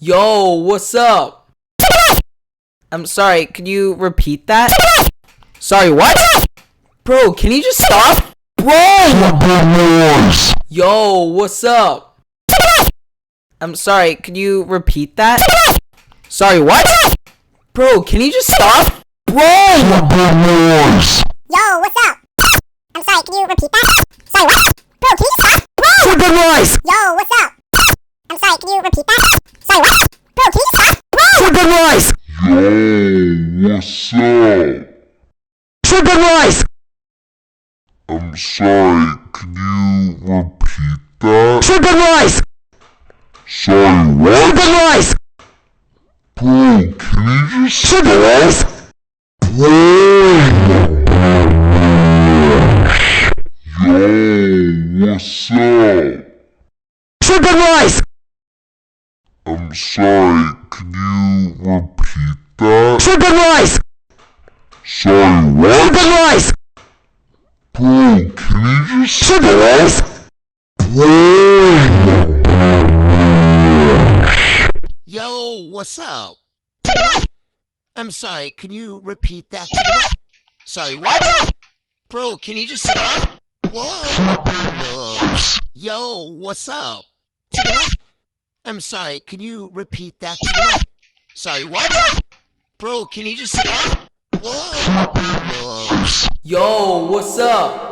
Yo, what's up? I'm sorry, could you repeat that? Sorry, what? Bro, can you just stop? Bro! Yo, what's up? I'm sorry, could you repeat that? Sorry, what? Bro, can you just stop? Bro! Yo, what's up? I'm sorry, can you repeat that? Sorry, what? Bro, can you stop? Bro! Freaking lies! Yo, what's up? I'm sorry, can you repeat that? Sorry, what? Bro, can you stop? Bro! Freaking lies! Yo, what's up? Freaking lies! I'm sorry, can you repeat that? Freaking lies! Sorry, what? Freaking lies! Bro, can you just Freaking lies! Yo, what's up? Freaking lies! I'm sorry, can you repeat that? Freaking lies! Sorry, what? Freaking lies! Bro, can you just Freaking lies! Yo, what's up? I'm sorry, can you repeat that? Sorry, what? Bro, can you just stop? Whoa. Yo, what's up? I'm sorry, can you repeat that? Sorry, what? Bro, can you just stop? Whoa. Yo, what's up?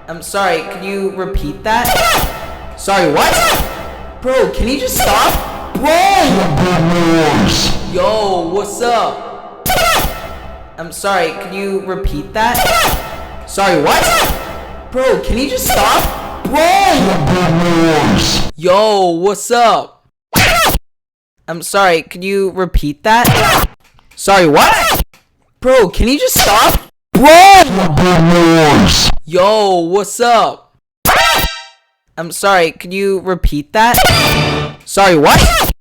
I'm sorry, can you repeat that? Sorry, what? Bro, can you just stop? Bro! Yo, what's up? I'm sorry, can you repeat that? Sorry, what? Bro, can you just stop? Bro! Yo, what's up? I'm sorry, can you repeat that? Sorry, what? Bro, can you just stop? Bro! Yo, what's up? I'm sorry, can you repeat that? Sorry, what?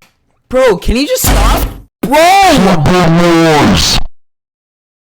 Bro, can you just stop? Bro!